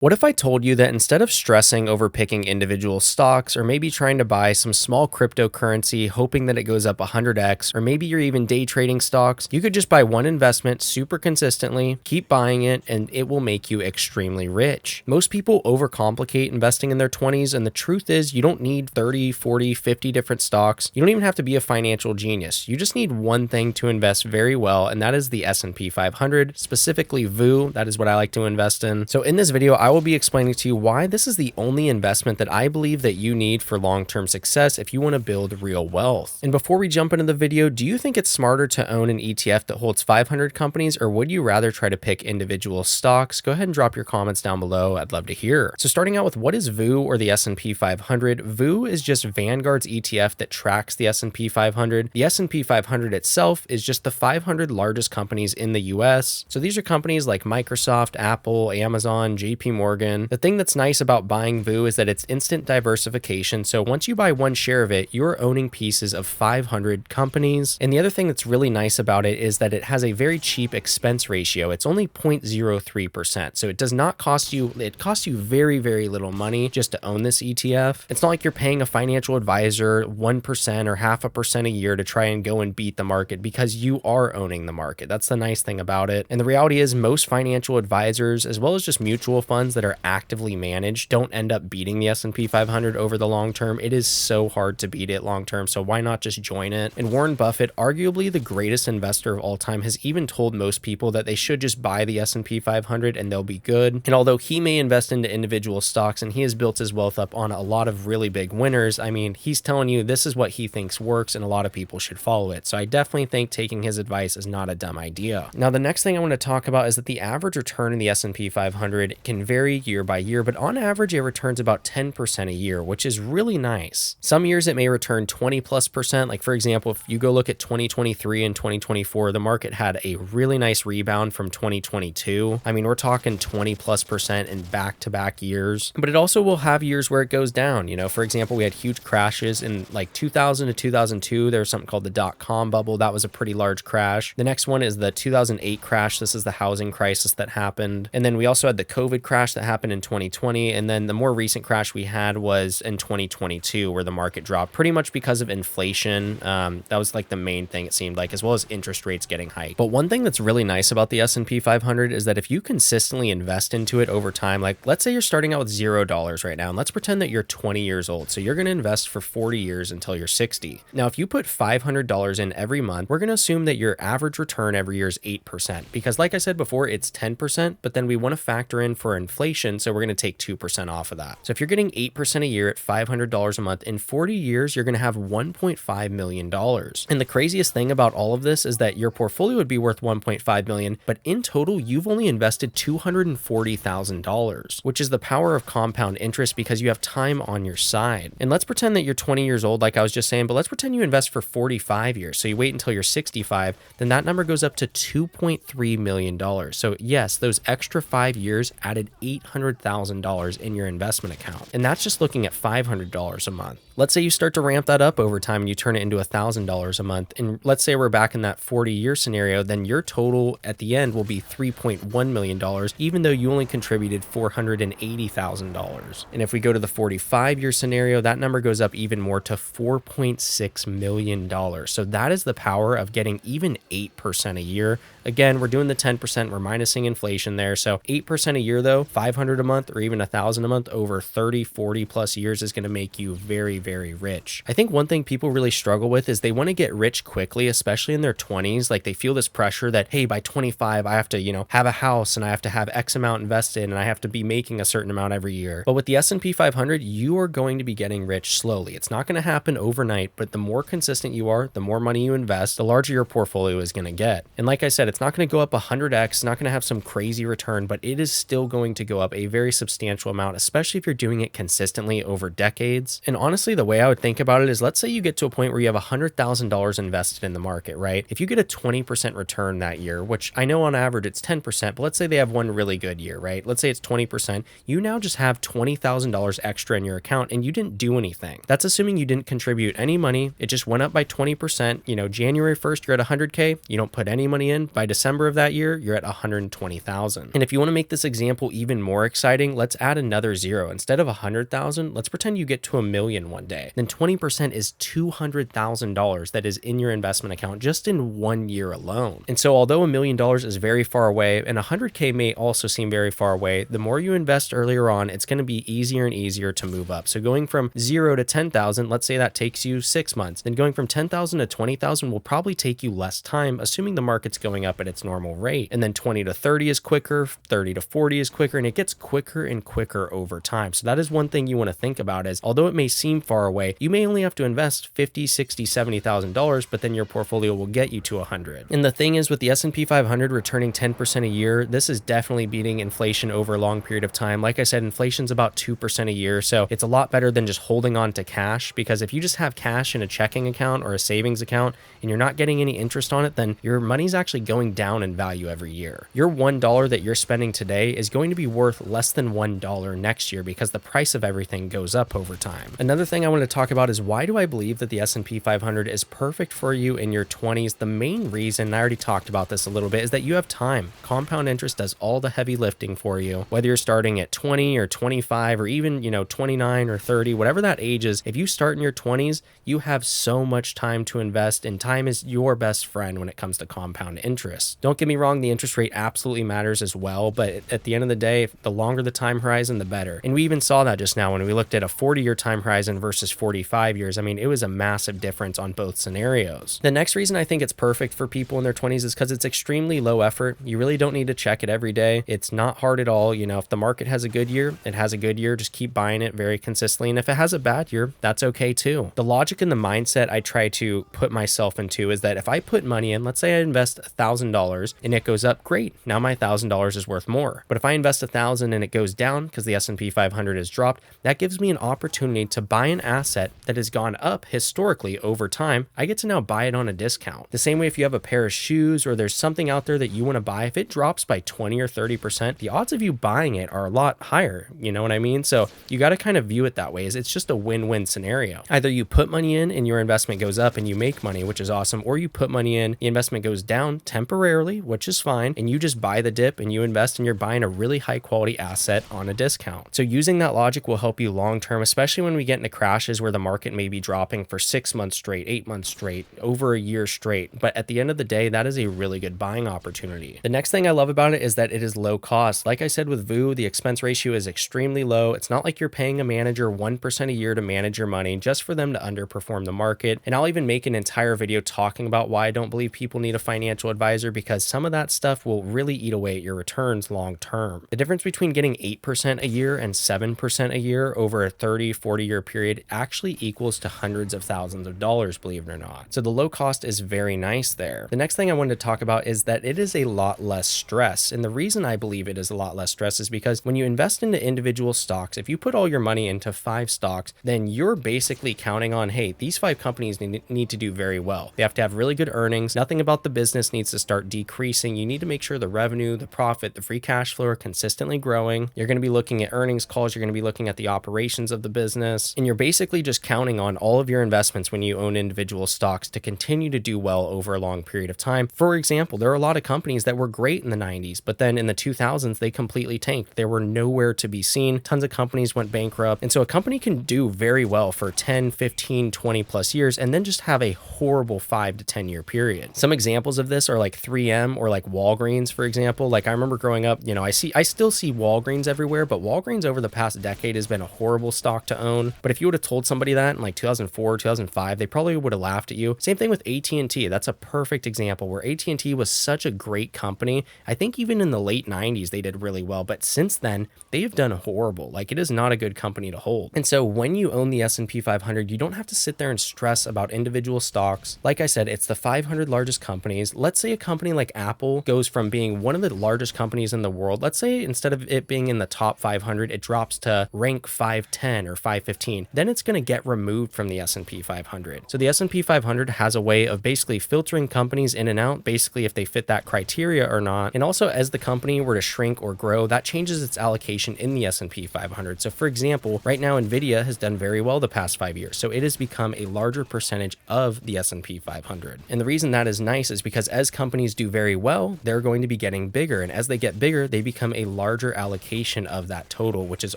What if I told you that instead of stressing over picking individual stocks or maybe trying to buy some small cryptocurrency hoping that it goes up 100x, or maybe you're even day trading stocks, you could just buy one investment super consistently, keep buying it, and it will make you extremely rich. Most people overcomplicate investing in their 20s, and the truth is you don't need 30, 40, 50 different stocks. You don't even have to be a financial genius. You just need one thing to invest very well, and that is the S&P 500, specifically VU. That is what I like to invest in. So in this video, I will be explaining to you why this is the only investment that I believe that you need for long-term success if you want to build real wealth. And before we jump into the video, do you think it's smarter to own an ETF that holds 500 companies, or would you rather try to pick individual stocks? Go ahead and drop your comments down below. I'd love to hear. So starting out with, what is VU, or the S&P 500? VU is just Vanguard's ETF that tracks the S&P 500. The S&P 500 itself is just the 500 largest companies in the US. So these are companies like Microsoft, Apple, Amazon, JP Morgan. The thing that's nice about buying VU is that it's instant diversification. So once you buy one share of it, you're owning pieces of 500 companies. And the other thing that's really nice about it is that it has a very cheap expense ratio. It's only 0.03%. So it does not cost you, it costs you very, very little money just to own this ETF. It's not like you're paying a financial advisor 1% or 0.5% a year to try and go and beat the market, because you are owning the market. That's the nice thing about it. And the reality is most financial advisors, as well as just mutual funds that are actively managed, don't end up beating the S&P 500 over the long term. It is so hard to beat it long term, so why not just join it? And Warren Buffett, arguably the greatest investor of all time, has even told most people that they should just buy the S&P 500 and they'll be good. And although he may invest into individual stocks and he has built his wealth up on a lot of really big winners, I mean, he's telling you this is what he thinks works and a lot of people should follow it. So I definitely think taking his advice is not a dumb idea. Now, the next thing I want to talk about is that the average return in the S&P 500 can vary year by year, but on average it returns about 10% a year, which is really nice. Some years it may return 20+%. Like for example, if you go look at 2023 and 2024, the market had a really nice rebound from 2022. I mean, we're talking 20+% in back-to-back years, but it also will have years where it goes down. You know, for example, we had huge crashes in like 2000 to 2002. There was something called the dot-com bubble. That was a pretty large crash. The next one is the 2008 crash. This is the housing crisis that happened. And then we also had the COVID crash that happened in 2020. And then the more recent crash we had was in 2022, where the market dropped pretty much because of inflation. That was like the main thing, it seemed like, as well as interest rates getting hiked. But one thing that's really nice about the S&P 500 is that if you consistently invest into it over time, like let's say you're starting out with $0 right now, and let's pretend that you're 20 years old. So you're going to invest for 40 years until you're 60. Now, if you put $500 in every month, we're going to assume that your average return every year is 8%, because like I said before, it's 10%, but then we want to factor in for inflation. So we're going to take 2% off of that. So if you're getting 8% a year at $500 a month, in 40 years, you're going to have $1.5 million. And the craziest thing about all of this is that your portfolio would be worth $1.5 million, but in total, you've only invested $240,000, which is the power of compound interest because you have time on your side. And let's pretend that you're 20 years old, like I was just saying, but let's pretend you invest for 45 years. So you wait until you're 65, then that number goes up to $2.3 million. So yes, those extra 5 years added $800,000 in your investment account. And that's just looking at $500 a month. Let's say you start to ramp that up over time and you turn it into $1,000 a month. And let's say we're back in that 40-year scenario, then your total at the end will be $3.1 million, even though you only contributed $480,000. And if we go to the 45-year scenario, that number goes up even more to $4.6 million. So that is the power of getting even 8% a year. Again, we're doing the 10%, we're minusing inflation there. So 8% a year though, 500 a month or even 1,000 a month over 30, 40 plus years is going to make you very, very rich. I think one thing people really struggle with is they want to get rich quickly, especially in their 20s. Like they feel this pressure that, hey, by 25, I have to, have a house and I have to have X amount invested and I have to be making a certain amount every year. But with the S&P 500, you are going to be getting rich slowly. It's not going to happen overnight, but the more consistent you are, the more money you invest, the larger your portfolio is going to get. And like I said, it's not going to go up 100x, it's not going to have some crazy return, but it is still going to go up a very substantial amount, especially if you're doing it consistently over decades. And honestly, the way I would think about it is, let's say you get to a point where you have $100,000 invested in the market, right? If you get a 20% return that year, which I know on average it's 10%, but let's say they have one really good year, right? Let's say it's 20%. You now just have $20,000 extra in your account and you didn't do anything. That's assuming you didn't contribute any money. It just went up by 20%. January 1st, you're at 100K. You don't put any money in. By December of that year, you're at 120,000. And if you want to make this example even more exciting, let's add another zero. Instead of 100,000, let's pretend you get to a million one day. Then 20% is $200,000 that is in your investment account just in 1 year alone. And so although $1 million is very far away and 100K may also seem very far away, the more you invest earlier on, it's going to be easier and easier to move up. So going from 0 to 10,000, let's say that takes you 6 months. Then going from 10,000 to 20,000 will probably take you less time, assuming the market's going up at its normal rate. And then 20 to 30 is quicker, 30 to 40 is quicker, and it gets quicker and quicker over time. So that is one thing you want to think about is, although it may seem far away, you may only have to invest $50, $60, $70,000, but then your portfolio will get you to 100. And the thing is, with the S&P 500 returning 10% a year, this is definitely beating inflation over a long period of time. Like I said, inflation's about 2% a year, so it's a lot better than just holding on to cash, because if you just have cash in a checking account or a savings account and you're not getting any interest on it, then your money's actually going down in value every year. Your $1 that you're spending today is going to be worth less than $1 next year because the price of everything goes up over time. Another thing I want to talk about is, why do I believe that the S&P 500 is perfect for you in your 20s? The main reason, and I already talked about this a little bit, is that you have time. Compound interest does all the heavy lifting for you. Whether you're starting at 20 or 25 or even, 29 or 30, whatever that age is, if you start in your 20s, you have so much time to invest, and time is your best friend when it comes to compound interest. Don't get me wrong, the interest rate absolutely matters as well, but at the end of the day, the longer the time horizon, the better. And we even saw that just now when we looked at a 40-year time horizon versus 45 years. I mean, it was a massive difference on both scenarios. The next reason I think it's perfect for people in their 20s is because it's extremely low effort. You really don't need to check it every day. It's not hard at all. If the market has a good year, it has a good year. Just keep buying it very consistently. And if it has a bad year, that's okay too. The logic and the mindset I try to put myself into is that if I put money in, let's say I invest $1,000 and it goes up, great. Now my $1,000 is worth more. But if I invest $1,000 and it goes down because the S&P 500 has dropped, that gives me an opportunity to buy an asset that has gone up historically over time. I get to now buy it on a discount. The same way, if you have a pair of shoes or there's something out there that you want to buy, if it drops by 20 or 30%, the odds of you buying it are a lot higher. You know what I mean? So you got to kind of view it that way. It's just a win-win scenario. Either you put money in and your investment goes up and you make money, which is awesome, or you put money in, the investment goes down temporarily, which is fine, and you just buy the dip and you invest and you're buying a really high quality asset on a discount. So using that logic will help you long term, especially when we get into crashes where the market may be dropping for 6 months straight, 8 months straight, over a year straight. But at the end of the day, that is a really good buying opportunity. The next thing I love about it is that it is low cost. Like I said with VU, the expense ratio is extremely low. It's not like you're paying a manager 1% a year to manage your money just for them to underperform the market. And I'll even make an entire video talking about why I don't believe people need a financial advisor, because some of that stuff will really eat away at your returns long term. The difference between getting 8% a year and 7% a year over a 30, 40-year period actually equals to hundreds of thousands of dollars, believe it or not. So the low cost is very nice there. The next thing I wanted to talk about is that it is a lot less stress. And the reason I believe it is a lot less stress is because when you invest into individual stocks, if you put all your money into 5 stocks, then you're basically counting on, hey, these 5 companies need to do very well. They have to have really good earnings. Nothing about the business needs to start decreasing. You need to make sure the revenue, the profit, the free cash flow are consistently growing. You're going to be looking at earnings calls. You're going to be looking at the operations of the business. And you're basically just counting on all of your investments when you own individual stocks to continue to do well over a long period of time. For example, there are a lot of companies that were great in the 90s, but then in the 2000s, they completely tanked. They were nowhere to be seen. Tons of companies went bankrupt. And so a company can do very well for 10, 15, 20 plus years and then just have a horrible 5 to 10 year period. Some examples of this are like 3M or like Walgreens, for example. Like I remember growing up, I still see Walgreens everywhere, but Walgreens over the past decade has been a horrible stock to own. But if you would have told somebody that in like 2004, 2005, they probably would have laughed at you. Same thing with AT&T. That's a perfect example where AT&T was such a great company. I think even in the late 90s, they did really well. But since then, they have done horrible. Like it is not a good company to hold. And so when you own the S&P 500, you don't have to sit there and stress about individual stocks. Like I said, it's the 500 largest companies. Let's say a company like Apple goes from being one of the largest companies in the world. Let's say instead of it being in the top 500, it drops to rank 510 or 515. Then it's going to get removed from the S&P 500. So the S&P 500 has a way of basically filtering companies in and out, basically if they fit that criteria or not. And also as the company were to shrink or grow, that changes its allocation in the S&P 500. So for example, right now Nvidia has done very well the past 5 years. So it has become a larger percentage of the S&P 500. And the reason that is nice is because as companies companies do very well, they're going to be getting bigger. And as they get bigger, they become a larger allocation of that total, which is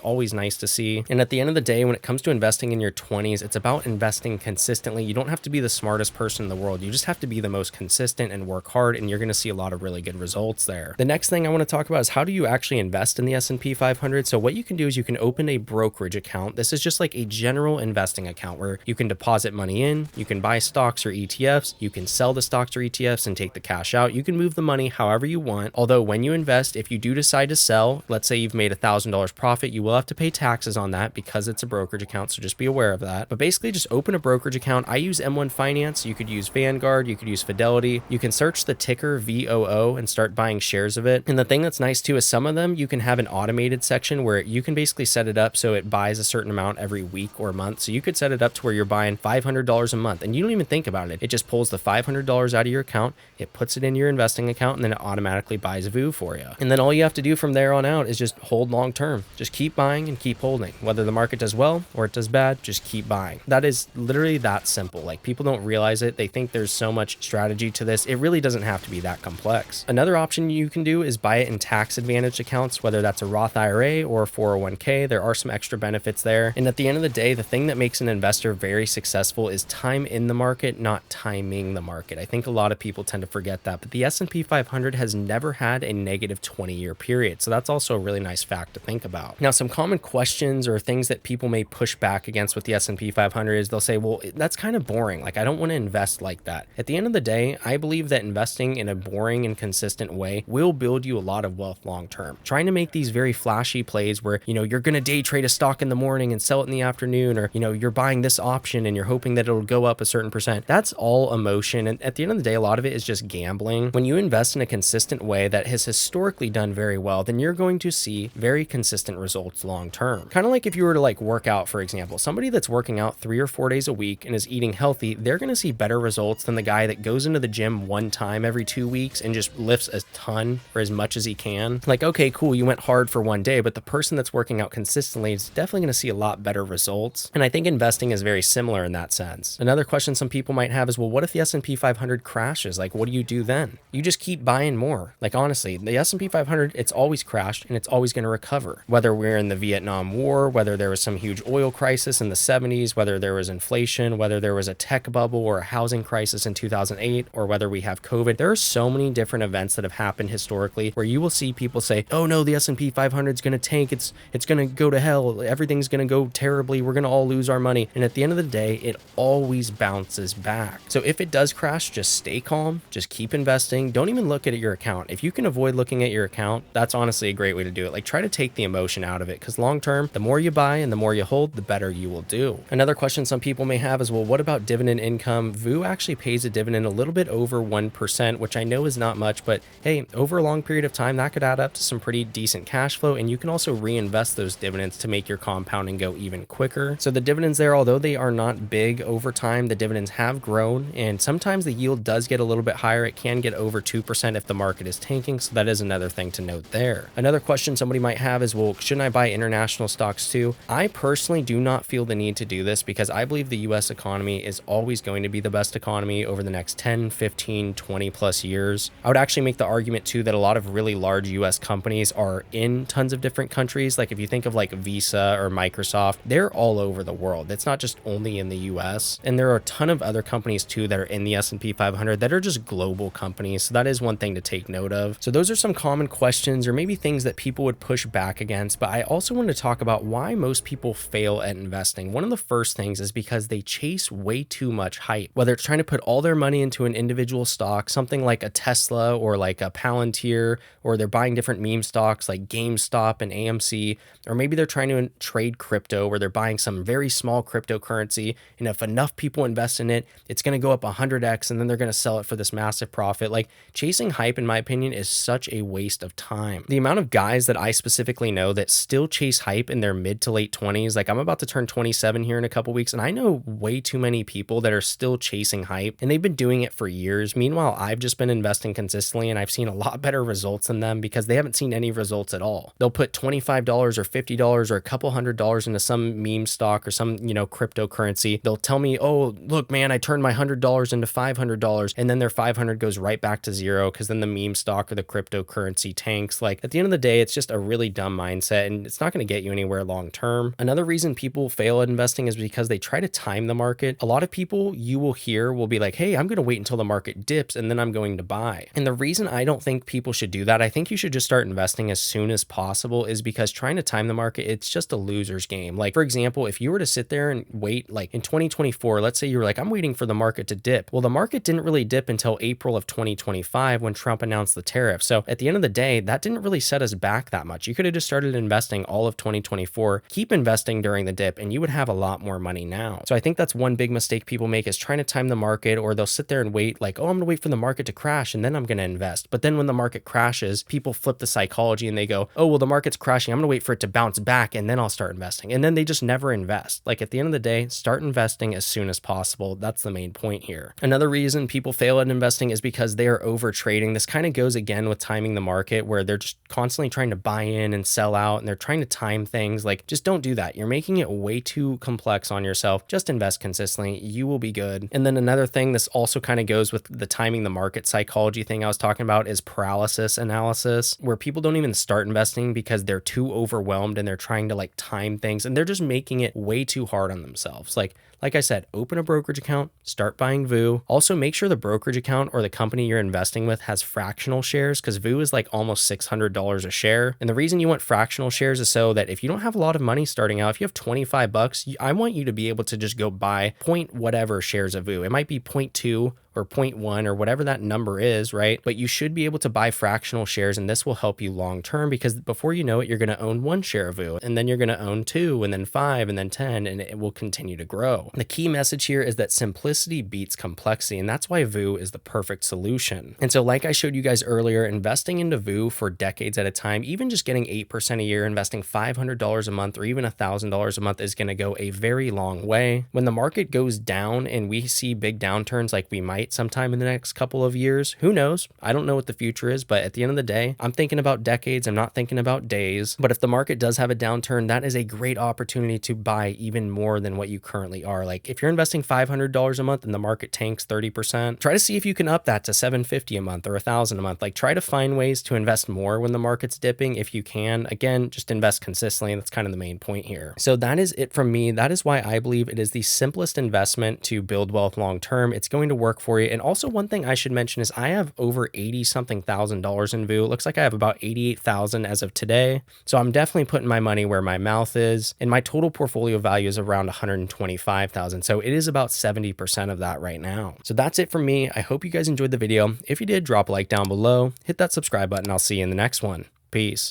always nice to see. And at the end of the day, when it comes to investing in your 20s, it's about investing consistently. You don't have to be the smartest person in the world. You just have to be the most consistent and work hard, and you're going to see a lot of really good results there. The next thing I want to talk about is how do you actually invest in the S&P 500? So what you can do is you can open a brokerage account. This is just like a general investing account where you can deposit money in, you can buy stocks or ETFs, you can sell the stocks or ETFs and take the cash out. You can move the money however you want. Although when you invest, if you do decide to sell, let's say you've made $1,000 profit, you will have to pay taxes on that because it's a brokerage account. So just be aware of that. But basically just open a brokerage account. I use M1 Finance. You could use Vanguard. You could use Fidelity. You can search the ticker VOO and start buying shares of it. And the thing that's nice too is some of them you can have an automated section where you can basically set it up so it buys a certain amount every week or month. So you could set it up to where you're buying $500 a month and you don't even think about it. It just pulls the $500 out of your account, it puts it in your investing account, and then it automatically buys VOO for you. And then all you have to do from there on out is just hold long term. Just keep buying and keep holding. Whether the market does well or it does bad, just keep buying. That is literally that simple. Like, people don't realize it. They think there's so much strategy to this. It really doesn't have to be that complex. Another option you can do is buy it in tax advantaged accounts, whether that's a Roth IRA or 401k. There are some extra benefits there. And at the end of the day, the thing that makes an investor very successful is time in the market, not timing the market. I think a lot of people tend to forget that, but the S&P 500 has never had a negative 20-year period. So that's also a really nice fact to think about. Now, some common questions or things that people may push back against with the S&P 500 is they'll say, well, that's kind of boring. Like, I don't want to invest like that. At the end of the day, I believe that investing in a boring and consistent way will build you a lot of wealth long term. Trying to make these very flashy plays where, you're going to day trade a stock in the morning and sell it in the afternoon, or, you're buying this option and you're hoping that it'll go up a certain percent. That's all emotion. And at the end of the day, a lot of it is just gambling. When you invest in a consistent way that has historically done very well, then you're going to see very consistent results long term. Kind of like if you were to work out, for example, somebody that's working out 3 or 4 days a week and is eating healthy, they're going to see better results than the guy that goes into the gym one time every 2 weeks and just lifts a ton or as much as he can. Okay, cool, you went hard for one day, but the person that's working out consistently is definitely going to see a lot better results. And I think investing is very similar in that sense. Another question some people might have is, well, what if the S&P 500 crashes? What do you do then? You just keep buying more. Honestly, the S&P 500, it's always crashed and it's always going to recover. Whether we're in the Vietnam War, whether there was some huge oil crisis in the 70s, whether there was inflation, whether there was a tech bubble or a housing crisis in 2008, or whether we have COVID, there are so many different events that have happened historically where you will see people say, oh no, the S&P 500 is going to tank. It's going to go to hell. Everything's going to go terribly. We're going to all lose our money. And at the end of the day, it always bounces back. So if it does crash, just stay calm. Just keep investing. Don't even look at your account. If you can avoid looking at your account, that's honestly a great way to do it. Try to take the emotion out of it, because long term, the more you buy and the more you hold, the better you will do. Another question some people may have is, well, what about dividend income? VOO actually pays a dividend a little bit over 1%, which I know is not much, but hey, over a long period of time, that could add up to some pretty decent cash flow. And you can also reinvest those dividends to make your compounding go even quicker. So the dividends there, although they are not big over time, the dividends have grown, and sometimes the yield does get a little bit higher. It can get over 2% if the market is tanking. So that is another thing to note there. Another question somebody might have is, well, shouldn't I buy international stocks too? I personally do not feel the need to do this because I believe the US economy is always going to be the best economy over the next 10, 15, 20 plus years. I would actually make the argument too that a lot of really large US companies are in tons of different countries. If you think of Visa or Microsoft, they're all over the world. It's not just only in the US. And there are a ton of other companies too that are in the S&P 500 that are just global companies. So that is one thing to take note of. So those are some common questions or maybe things that people would push back against. But I also want to talk about why most people fail at investing. One of the first things is because they chase way too much hype, whether it's trying to put all their money into an individual stock, something like a Tesla or like a Palantir, or they're buying different meme stocks like GameStop and AMC, or maybe they're trying to trade crypto where they're buying some very small cryptocurrency. And if enough people invest in it, it's going to go up 100x and then they're going to sell it for this massive profit. Chasing hype, in my opinion, is such a waste of time. The amount of guys that I specifically know that still chase hype in their mid to late 20s, I'm about to turn 27 here in a couple weeks, and I know way too many people that are still chasing hype, and they've been doing it for years. Meanwhile, I've just been investing consistently, and I've seen a lot better results than them because they haven't seen any results at all. They'll put $25 or $50 or a couple $100 into some meme stock or some, cryptocurrency. They'll tell me, oh, look, man, I turned my $100 into $500, and then their 500 goes right back to zero because then the meme stock or the cryptocurrency tanks. Like at the end of the day, it's just a really dumb mindset and it's not going to get you anywhere long term. Another reason people fail at investing is because they try to time the market. A lot of people you will hear will be like, hey, I'm going to wait until the market dips and then I'm going to buy. And the reason I don't think people should do that, I think you should just start investing as soon as possible, is because trying to time the market, it's just a loser's game. Like for example, if you were to sit there and wait, like in 2024, let's say you were like, I'm waiting for the market to dip. Well, the market didn't really dip until April of 2025 when Trump announced the tariff. So at the end of the day, that didn't really set us back that much. You could have just started investing all of 2024, keep investing during the dip, and you would have a lot more money now. So I think that's one big mistake people make, is trying to time the market, or they'll sit there and wait like, oh, I'm gonna wait for the market to crash and then I'm gonna invest. But then when the market crashes, people flip the psychology and they go, oh, well, the market's crashing, I'm gonna wait for it to bounce back and then I'll start investing. And then they just never invest. Like at the end of the day, start investing as soon as possible. That's the main point here. Another reason people fail at investing is because they are over trading. This kind of goes again with timing the market, where they're just constantly trying to buy in and sell out and they're trying to time things. Like just don't do that. You're making it way too complex on yourself. Just invest consistently. You will be good. And then another thing, this also kind of goes with the timing the market psychology thing I was talking about, is paralysis analysis, where people don't even start investing because they're too overwhelmed and they're trying to like time things and they're just making it way too hard on themselves. Like I said, open a brokerage account, start buying VU. Also make sure the brokerage account or the company you're investing with has fractional shares, because VU is like almost $600 a share. And the reason you want fractional shares is so that if you don't have a lot of money starting out, if you have 25 bucks, I want you to be able to just go buy point whatever shares of VU. It might be 0.2 or 0.1 or whatever that number is, right? But you should be able to buy fractional shares, and this will help you long term, because before you know it, you're going to own 1 share of VU, and then you're going to own 2, and then 5, and then 10, and it will continue to grow. The key message here is that simplicity beats complexity, and that's why VU is the perfect solution. And so like I showed you guys earlier, investing into VU for decades at a time, even just getting 8% a year, investing $500 a month or even $1,000 a month is going to go a very long way. When the market goes down and we see big downturns like we might sometime in the next couple of years, who knows? I don't know what the future is, but at the end of the day, I'm thinking about decades. I'm not thinking about days. But if the market does have a downturn, that is a great opportunity to buy even more than what you currently are. Like if you're investing $500 a month and the market tanks 30%, try to see if you can up that to $750 a month or $1,000 a month. Like try to find ways to invest more when the market's dipping if you can. Again, just invest consistently. And that's kind of the main point here. So that is it from me. That is why I believe it is the simplest investment to build wealth long term. It's going to work for you. And also one thing I should mention is I have over 80 something thousand dollars in VU. It looks like I have about 88,000 as of today. So I'm definitely putting my money where my mouth is. And my total portfolio value is around 125,000. So it is about 70% of that right now. So that's it from me. I hope you guys enjoyed the video. If you did, drop a like down below, hit that subscribe button. I'll see you in the next one. Peace.